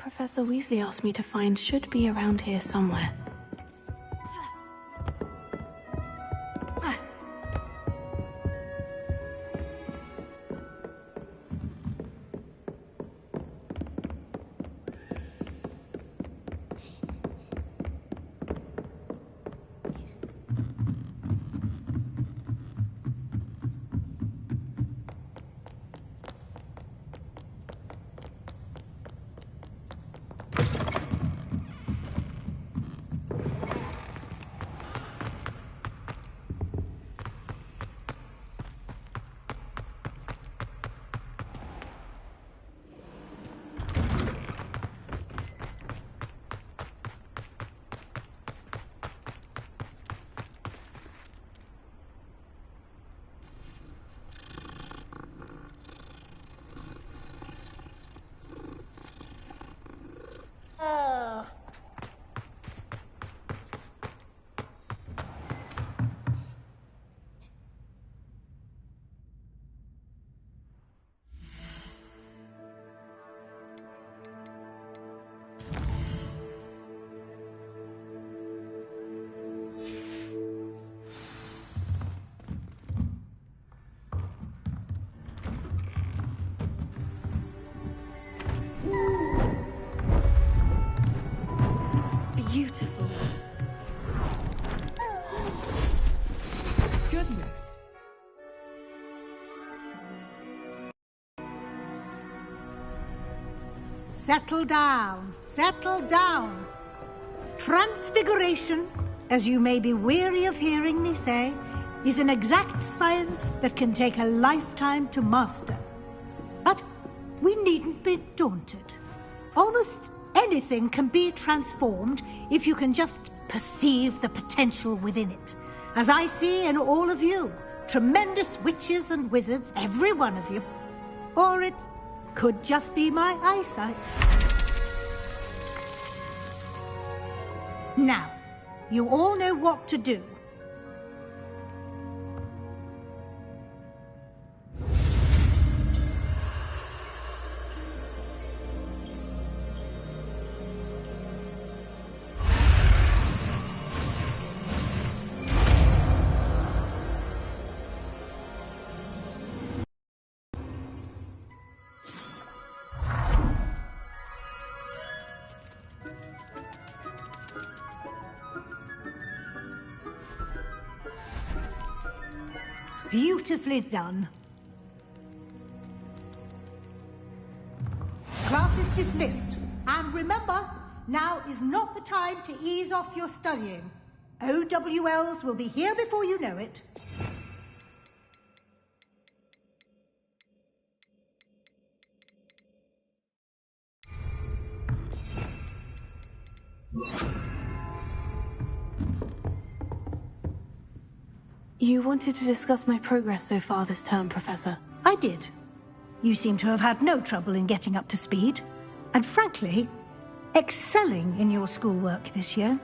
Professor Weasley asked me to find should be around here somewhere. Beautiful. Goodness. Settle down, settle down. Transfiguration, as you may be weary of hearing me say, is an exact science that can take a lifetime to master. But we needn't be daunted. Almost anything can be transformed if you can just perceive the potential within it. As I see in all of you, tremendous witches and wizards, every one of you. Or it could just be my eyesight. Now, you all know what to do. Beautifully done. Class is dismissed. And remember, now is not the time to ease off your studying. OWLs will be here before you know it. You wanted to discuss my progress so far this term, Professor. I did. You seem to have had no trouble in getting up to speed. And frankly, excelling in your schoolwork this year.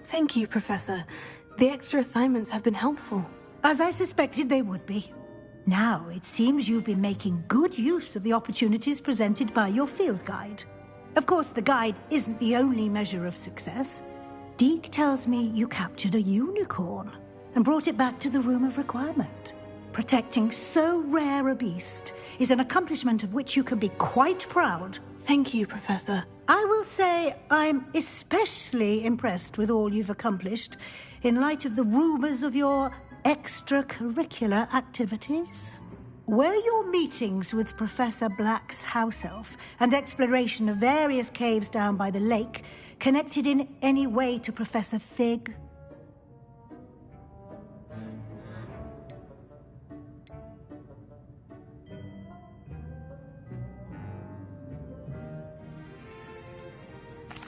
Thank you, Professor. The extra assignments have been helpful. As I suspected they would be. Now, it seems you've been making good use of the opportunities presented by your field guide. Of course, the guide isn't the only measure of success. Deke tells me you captured a unicorn and brought it back to the Room of Requirement. Protecting so rare a beast is an accomplishment of which you can be quite proud. Thank you, Professor. I will say I'm especially impressed with all you've accomplished in light of the rumors of your extracurricular activities. Were your meetings with Professor Black's house elf and exploration of various caves down by the lake connected in any way to Professor Fig?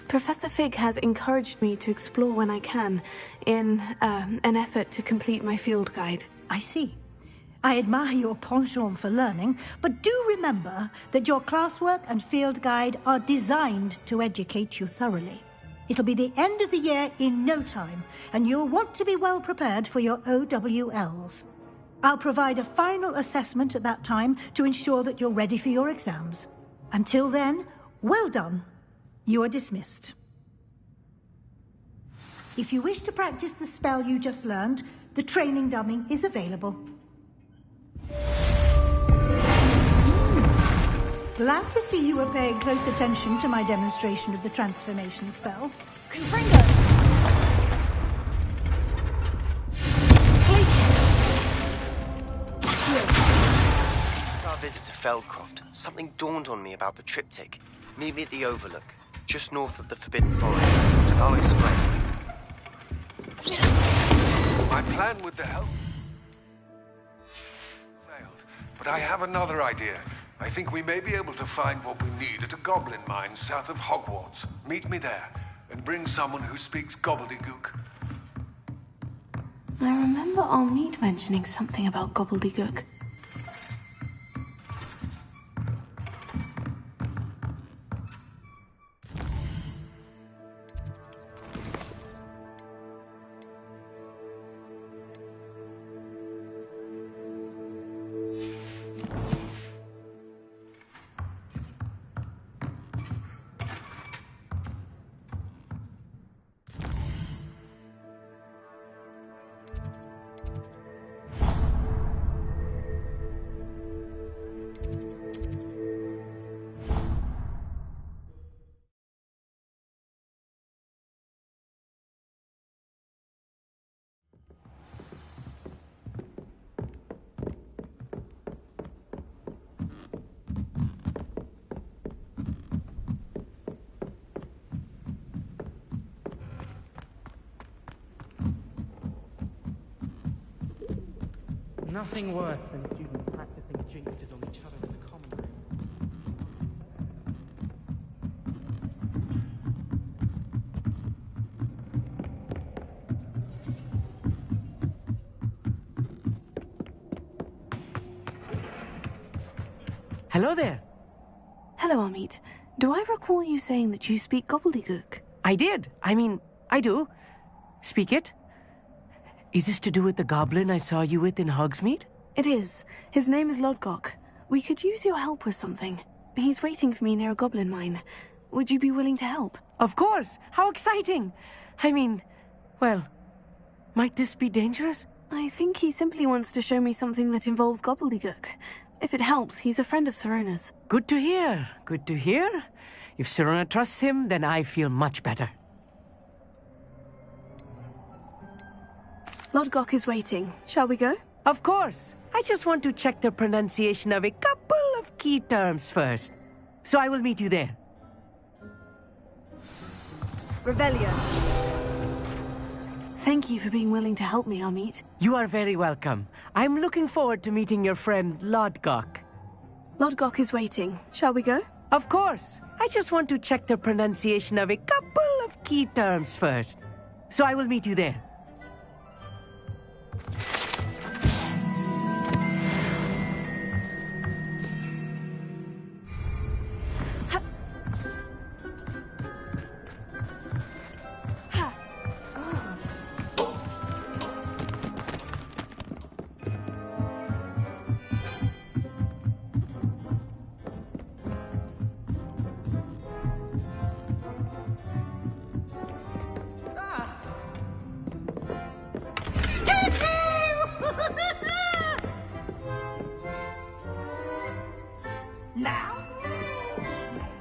Professor Fig has encouraged me to explore when I can, in an effort to complete my field guide. I see. I admire your penchant for learning, but do remember that your classwork and field guide are designed to educate you thoroughly. It'll be the end of the year in no time, and you'll want to be well prepared for your OWLs. I'll provide a final assessment at that time to ensure that you're ready for your exams. Until then, well done. You are dismissed. If you wish to practice the spell you just learned, the training dummy is available. Glad to see you were paying close attention to my demonstration of the transformation spell. Confringo! Our visit to Feldcroft, something dawned on me about the triptych. Meet me at the Overlook, just north of the Forbidden Forest, and I'll explain. My plan with the help failed, but I have another idea. I think we may be able to find what we need at a goblin mine south of Hogwarts. Meet me there, and bring someone who speaks gobbledygook. I remember Amit mentioning something about gobbledygook. Nothing worse than students practicing jinxes on each other in the common room. Hello there. Hello, Amit. Do I recall you saying that you speak gobbledygook? I did. I do. Speak it. Is this to do with the goblin I saw you with in Hogsmeade? It is. His name is Lodgok. We could use your help with something. He's waiting for me near a goblin mine. Would you be willing to help? Of course. How exciting. Well, might this be dangerous? I think he simply wants to show me something that involves gobbledygook. If it helps, he's a friend of Sirona's. Good to hear. Good to hear. If Sirona trusts him, then I feel much better. Lodgok is waiting. Shall we go? Of course. I just want to check the pronunciation of a couple of key terms first. So I will meet you there. Revelio. Thank you for being willing to help me, Amit. You are very welcome. I'm looking forward to meeting your friend, Lodgok. Lodgok is waiting. Shall we go? Of course. I just want to check the pronunciation of a couple of key terms first. So I will meet you there.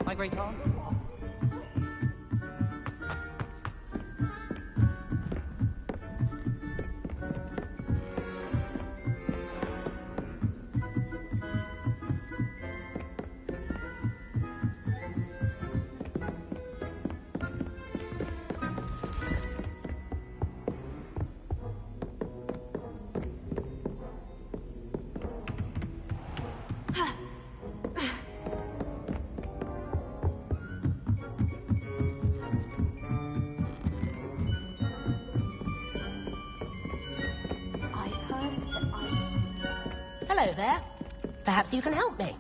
My great aunt? Hello there. Perhaps you can help me.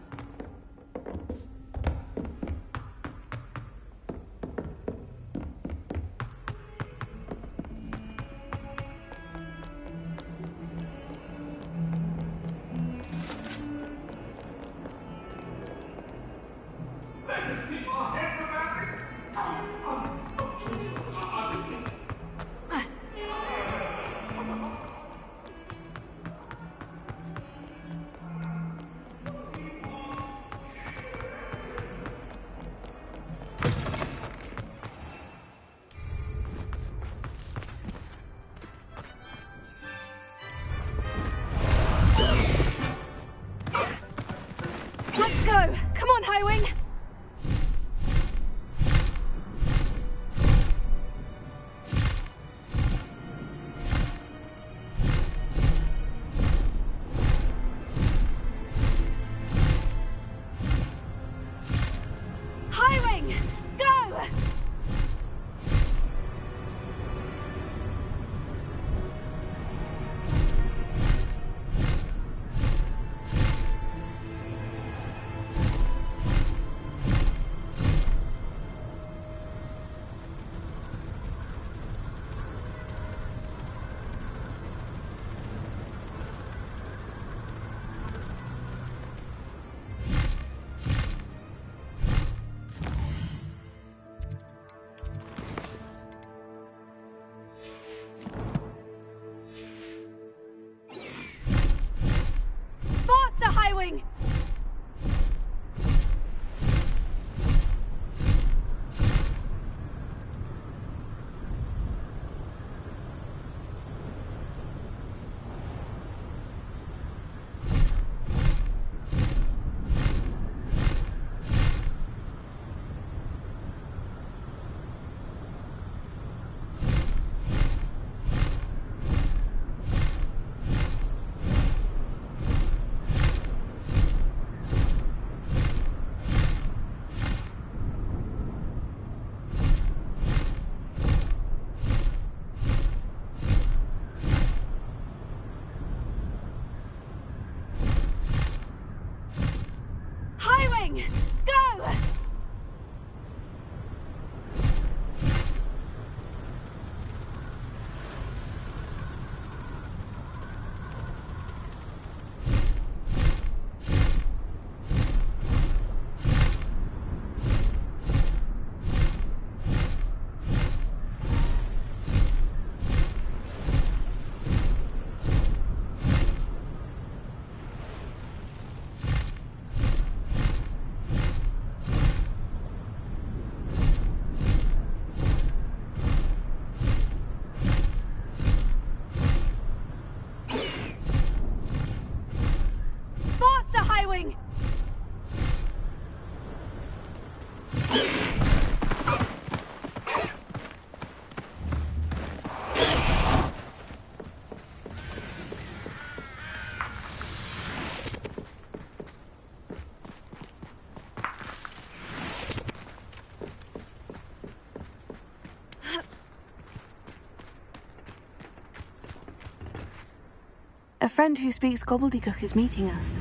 A friend who speaks gobbledygook is meeting us.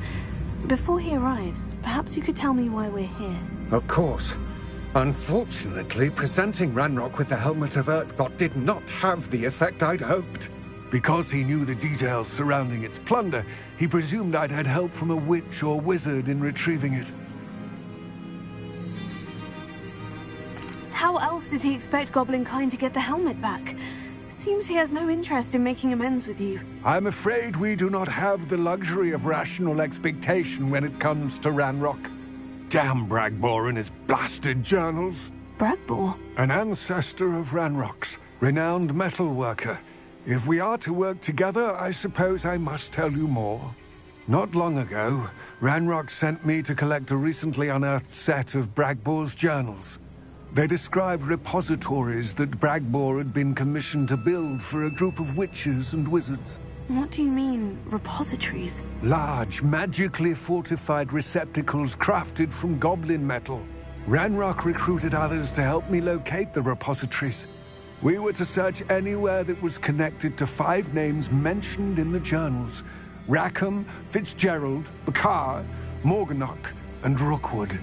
Before he arrives, perhaps you could tell me why we're here. Of course. Unfortunately, presenting Ranrock with the helmet of Urtkot did not have the effect I'd hoped. Because he knew the details surrounding its plunder, he presumed I'd had help from a witch or wizard in retrieving it. How else did he expect Goblin kind to get the helmet back? Seems he has no interest in making amends with you. I'm afraid we do not have the luxury of rational expectation when it comes to Ranrock. Damn Bragbor and his blasted journals. Bragbor? An ancestor of Ranrock's, renowned metal worker. If we are to work together, I suppose I must tell you more. Not long ago, Ranrock sent me to collect a recently unearthed set of Bragbor's journals. They described repositories that Bragbor had been commissioned to build for a group of witches and wizards. What do you mean, repositories? Large, magically fortified receptacles crafted from goblin metal. Ranrock recruited others to help me locate the repositories. We were to search anywhere that was connected to 5 names mentioned in the journals. Rackham, Fitzgerald, Bakar, Morganach, and Rookwood.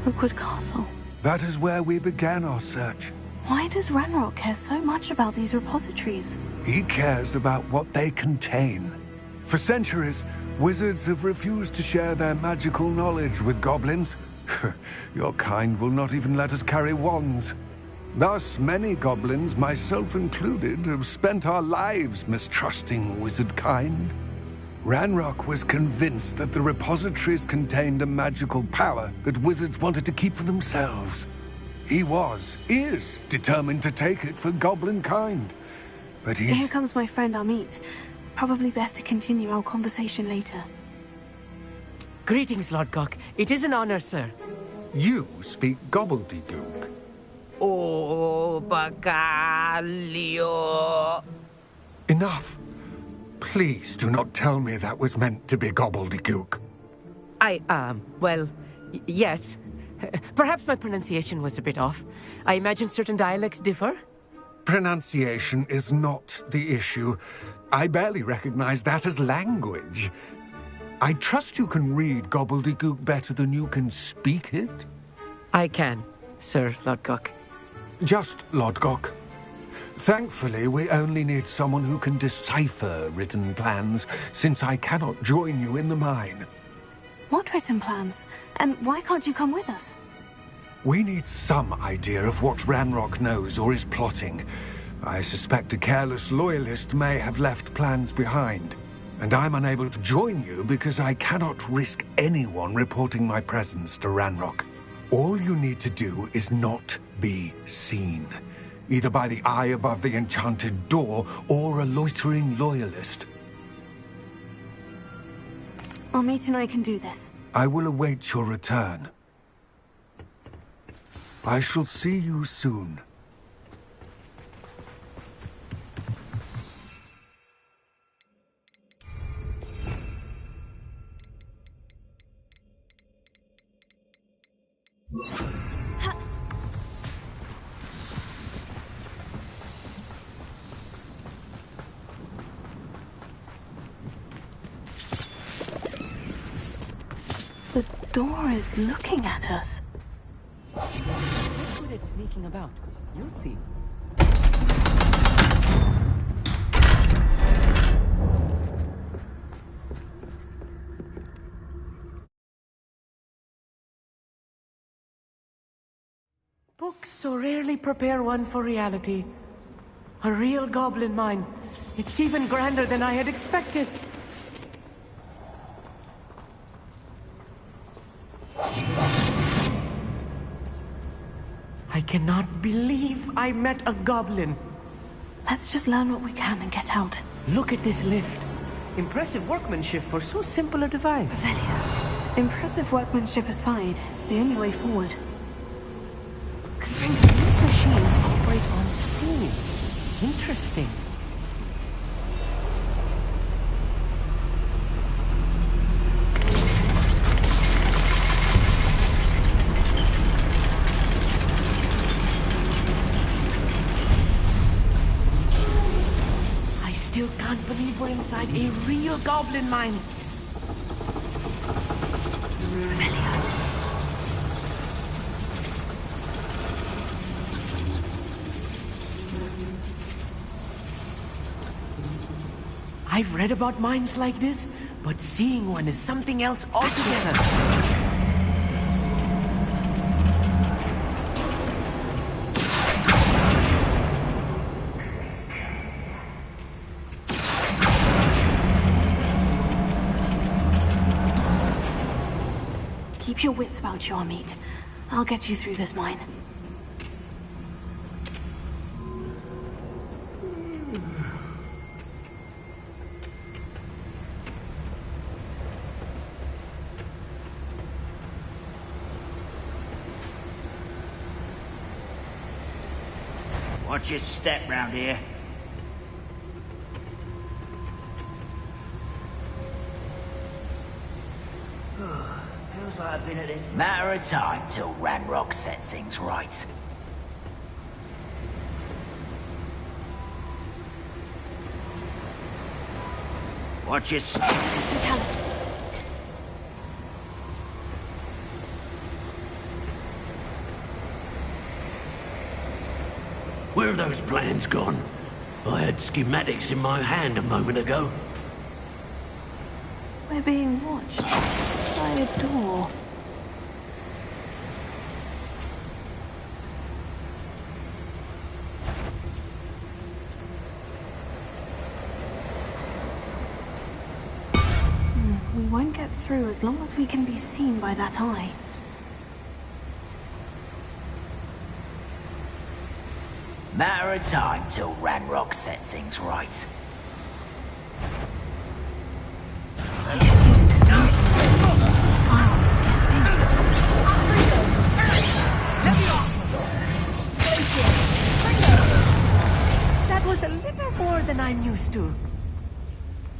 Rookwood Castle. That is where we began our search. Why does Ranrock care so much about these repositories? He cares about what they contain. For centuries, wizards have refused to share their magical knowledge with goblins. Your kind will not even let us carry wands. Thus, many goblins, myself included, have spent our lives mistrusting wizard kind. Ranrock was convinced that the repositories contained a magical power that wizards wanted to keep for themselves. He is determined to take it for goblin kind. But Here comes my friend Amit. Probably best to continue our conversation later. Greetings, Lord Cock. It is an honor, sir. You speak gobbledygook. Oh, Bacalio. Enough. Please do not tell me that was meant to be gobbledygook. Well, yes. Perhaps my pronunciation was a bit off. I imagine certain dialects differ? Pronunciation is not the issue. I barely recognize that as language. I trust you can read gobbledygook better than you can speak it? I can, Sir Lodgok. Just Lodgok. Thankfully, we only need someone who can decipher written plans, since I cannot join you in the mine. What written plans? And why can't you come with us? We need some idea of what Ranrock knows or is plotting. I suspect a careless loyalist may have left plans behind. And I'm unable to join you because I cannot risk anyone reporting my presence to Ranrock. All you need to do is not be seen. Either by the eye above the enchanted door, or a loitering loyalist. Amit and I can do this. I will await your return. I shall see you soon. The door is looking at us. Look good at sneaking about. You'll see. Books so rarely prepare one for reality. A real goblin mine. It's even grander than I had expected. I cannot believe I met a goblin. Let's just learn what we can and get out. Look at this lift. Impressive workmanship for so simple a device. Velia, impressive workmanship aside, it's the only way forward. These machines operate on steam. Interesting. still can't believe we're inside a real goblin mine. I've read about mines like this, but seeing one is something else altogether. Keep your wits about you, Amit. I'll get you through this mine. Watch your step round here. Feels like I've been at this matter of time till Ranrock sets things right. Watch your step. Tell us. Where have those plans gone? I had schematics in my hand a moment ago. We're being watched by a door. We won't get through as long as we can be seen by that eye. Matter of time till Ranrock sets things right. I should use this motion. I want to see a thing. That was a little more than I'm used to.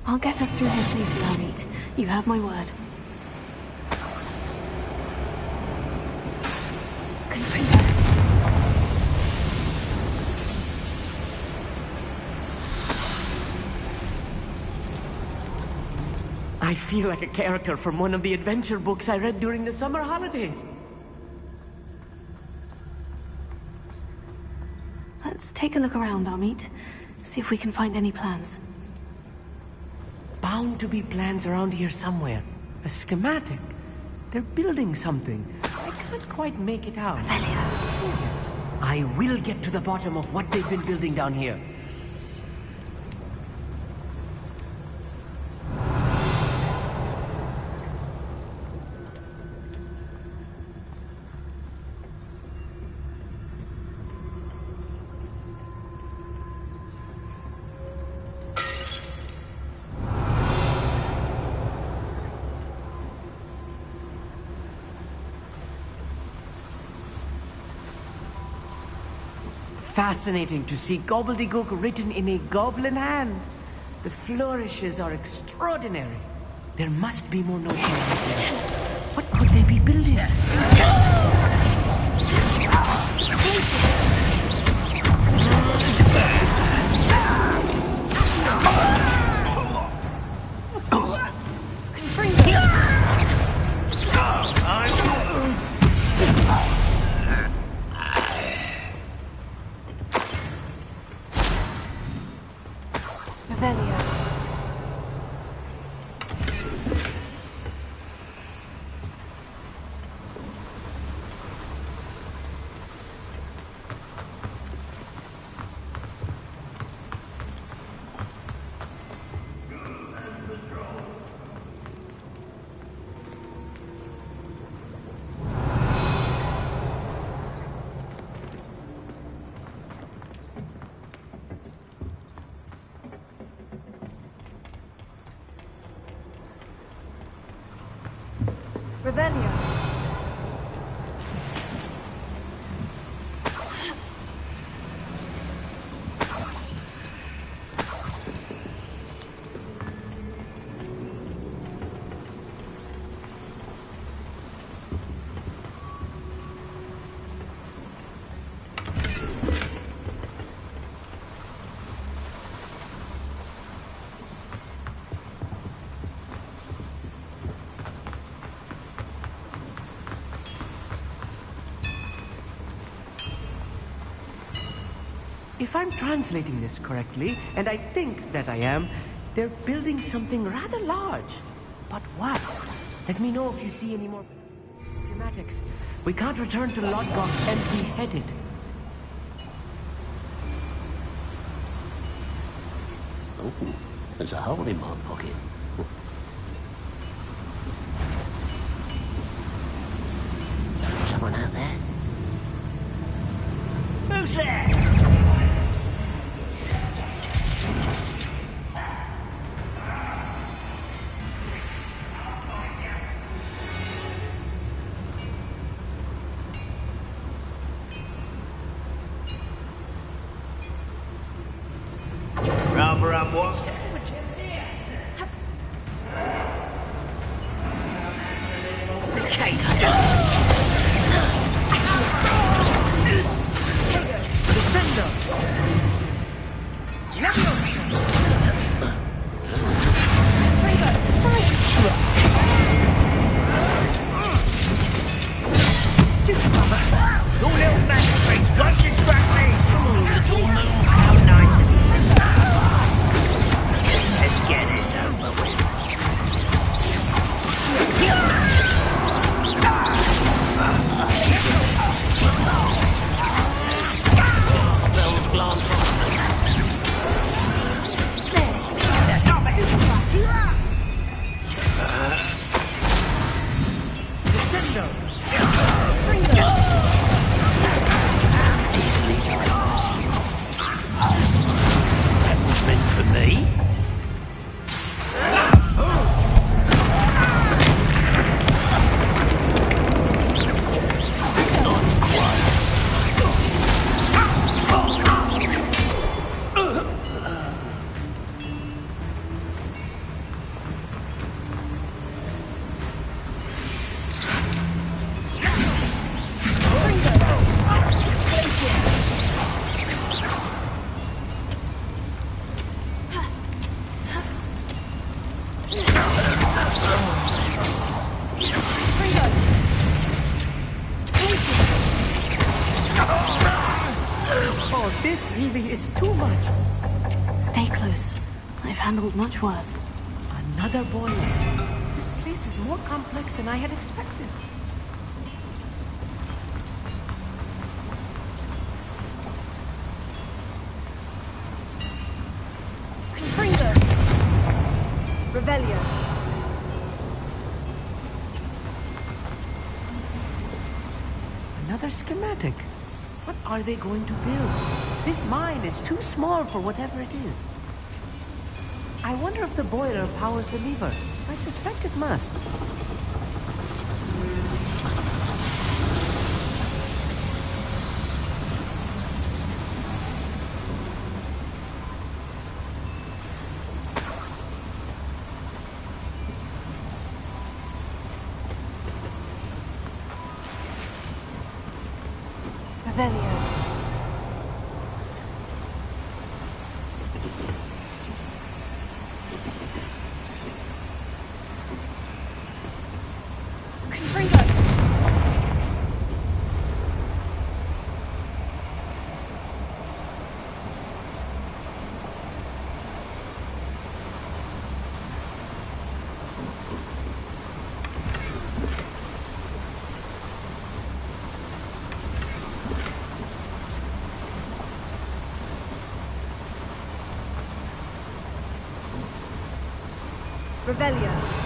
I'll get us through here safely, Amit. You have my word. Confringo. I feel like a character from one of the adventure books I read during the summer holidays. Let's take a look around, Amit. See if we can find any plans. Bound to be plans around here somewhere. A schematic. They're building something. I can't quite make it out. Yes. I will get to the bottom of what they've been building down here. Fascinating to see gobbledygook written in a goblin hand. The flourishes are extraordinary. There must be more notions there. What could they be building? Revelio. If I'm translating this correctly, and I think that I am, they're building something rather large. But what? Let me know if you see any more schematics. We can't return to Lodgok empty-headed. Oh, there's a hole in my pocket. Someone out there? Who's there? Rather up what's This really is too much. Stay close. I've handled much worse. Another boiler. This place is more complex than I had expected. Confringo! Revelio! Another schematic. What are they going to build? This mine is too small for whatever it is. I wonder if the boiler powers the lever. I suspect it must. Revelio. Revelio.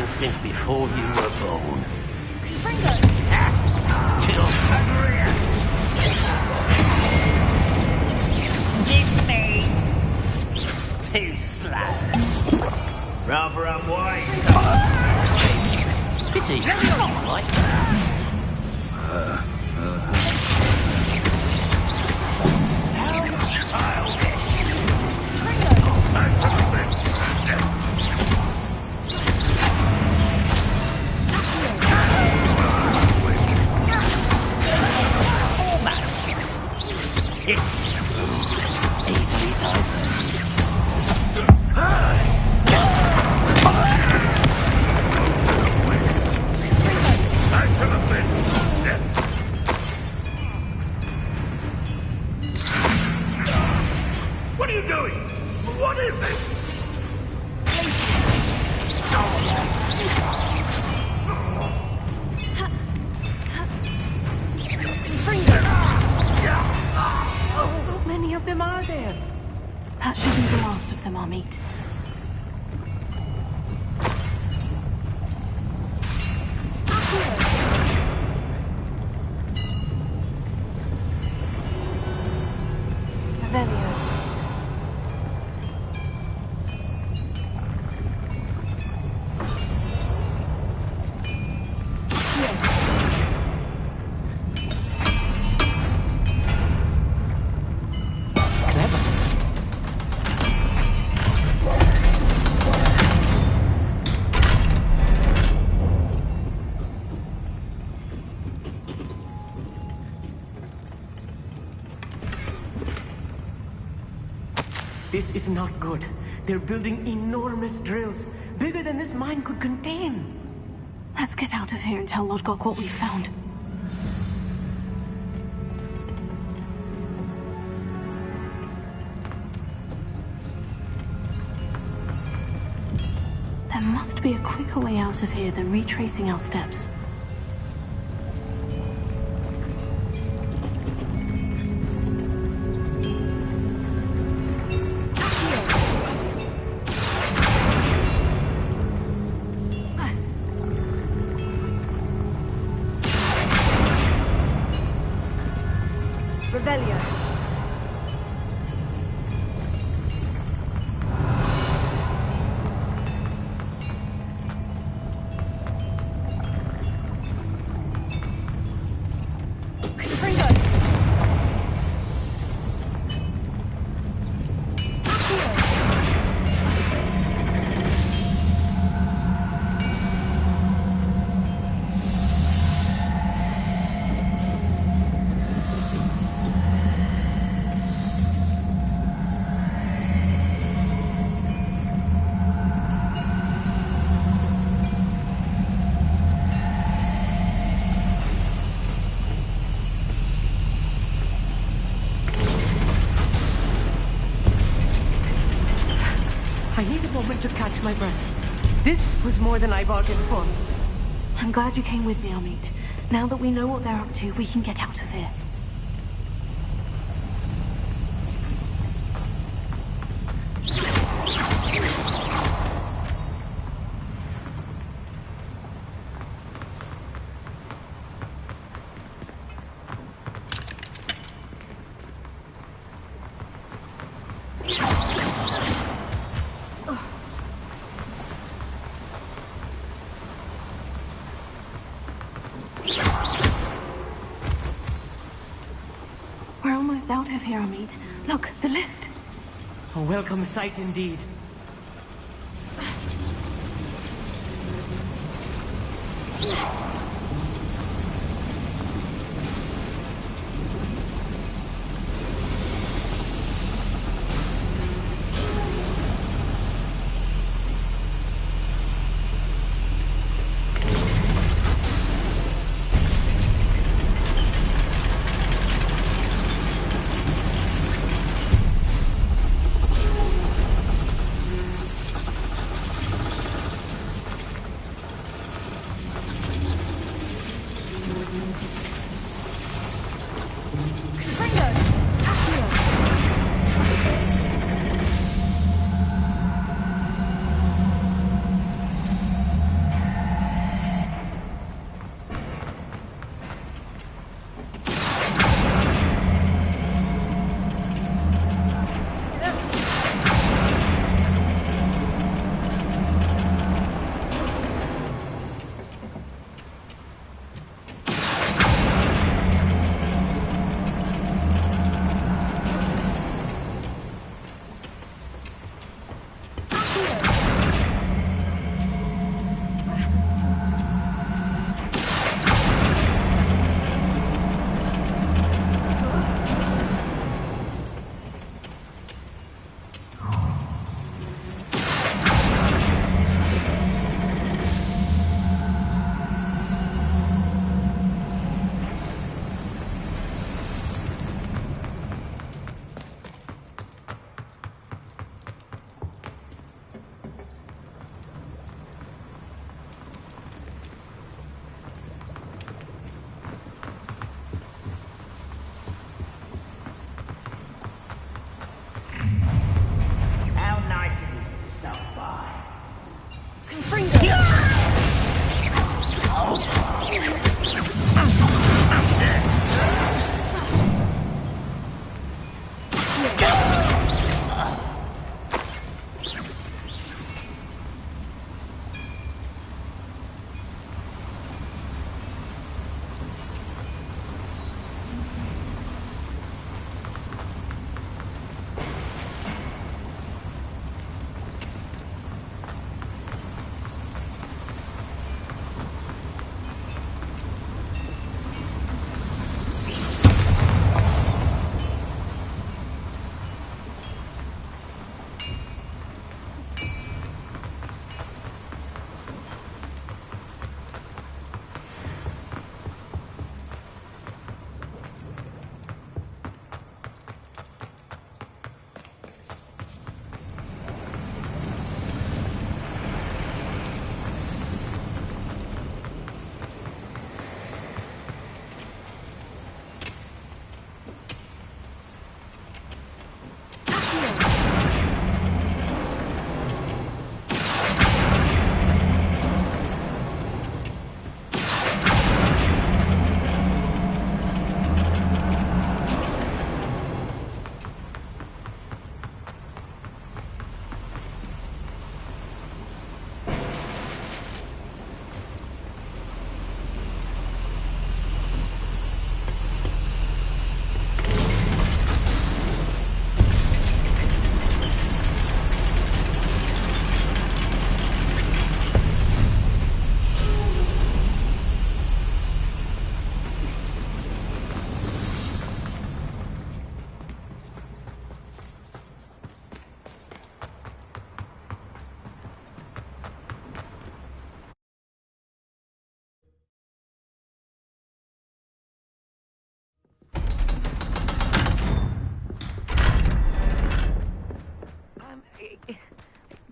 Since before you were born. Miss me. Too slow. Rather unwise. Pity. Right. What are you doing? What is this? How many of them are there? That should be the last of them, our meat. This is not good. They're building enormous drills, bigger than this mine could contain. Let's get out of here and tell Lodgok what we found. There must be a quicker way out of here than retracing our steps. I need a moment to catch my breath. This was more than I bargained for. I'm glad you came with me, Amit. Now that we know what they're up to, we can get out of here. almost out of here, Amit. Look, the lift. A welcome sight indeed.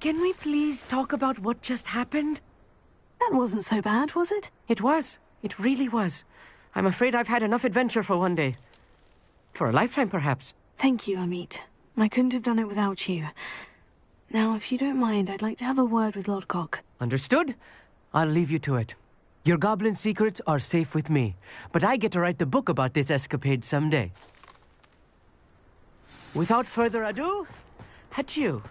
Can we please talk about what just happened? That wasn't so bad, was it? It was. It really was. I'm afraid I've had enough adventure for one day. For a lifetime, perhaps. Thank you, Amit. I couldn't have done it without you. Now, if you don't mind, I'd like to have a word with Lodgok. Understood? I'll leave you to it. Your goblin secrets are safe with me, but I get to write the book about this escapade someday. Without further ado, adieu.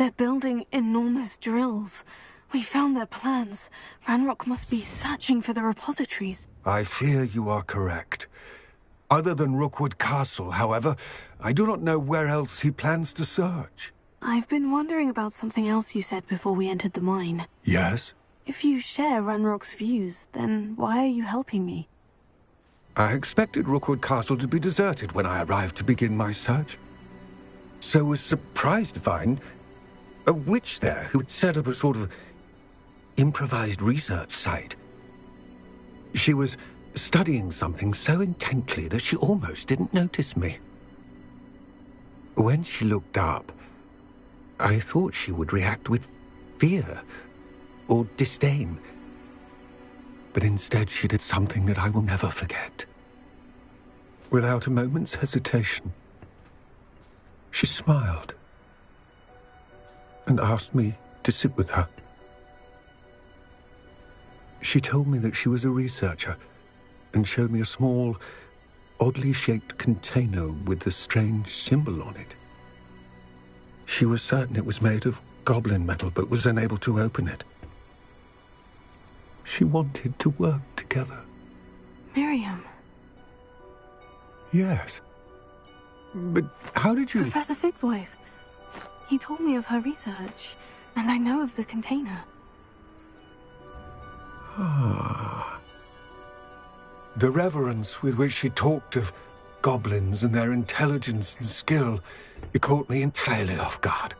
They're building enormous drills. We found their plans. Ranrock must be searching for the repositories. I fear you are correct. Other than Rookwood Castle, however, I do not know where else he plans to search. I've been wondering about something else you said before we entered the mine. Yes? If you share Ranrock's views, then why are you helping me? I expected Rookwood Castle to be deserted when I arrived to begin my search. So was surprised to find a witch there who had set up a sort of improvised research site. She was studying something so intently that she almost didn't notice me. When she looked up, I thought she would react with fear or disdain. But instead she did something that I will never forget. Without a moment's hesitation, she smiled and asked me to sit with her. She told me that she was a researcher and showed me a small, oddly shaped container with a strange symbol on it. She was certain it was made of goblin metal, but was unable to open it. She wanted to work together. Miriam. Yes. But how did you... Professor Fig's wife. He told me of her research, and I know of the container. Ah. The reverence with which she talked of goblins and their intelligence and skill, it caught me entirely off guard.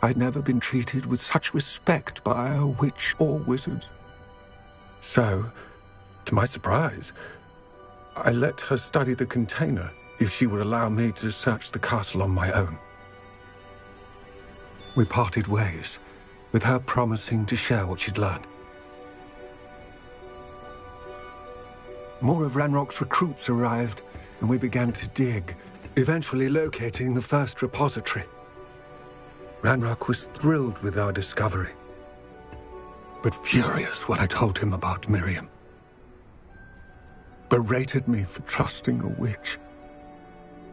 I'd never been treated with such respect by a witch or wizard. So, to my surprise, I let her study the container if she would allow me to search the castle on my own. We parted ways, with her promising to share what she'd learned. More of Ranrock's recruits arrived, and we began to dig, eventually locating the first repository. Ranrock was thrilled with our discovery, but furious when I told him about Miriam. Berated me for trusting a witch,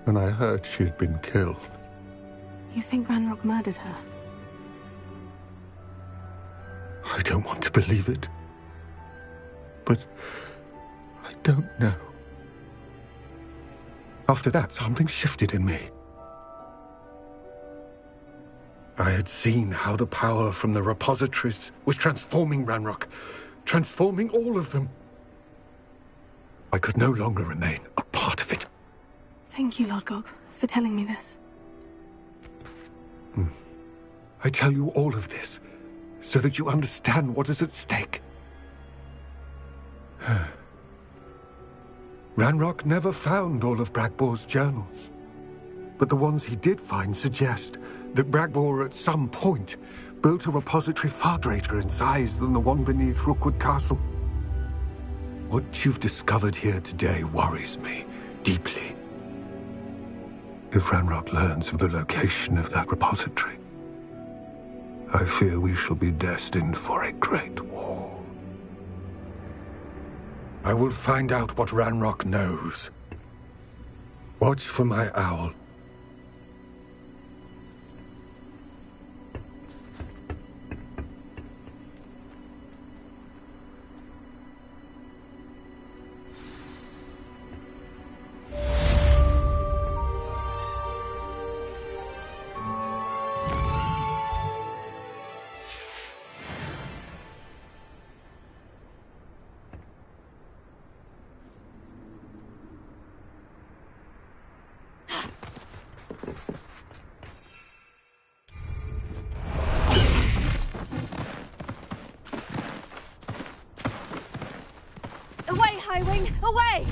and I heard she had been killed. You think Ranrock murdered her? I don't want to believe it, but I don't know. After that, something shifted in me. I had seen how the power from the repositories was transforming Ranrock, transforming all of them. I could no longer remain a part of it. Thank you, Lodgok, for telling me this. I tell you all of this so that you understand what is at stake. Ranrock never found all of Bragbor's journals, but the ones he did find suggest that Bragbor at some point built a repository far greater in size than the one beneath Rookwood Castle. What you've discovered here today worries me deeply. If Ranrock learns of the location of that repository, I fear we shall be destined for a great war. I will find out what Ranrock knows. Watch for my owl. Away, Highwing! Away!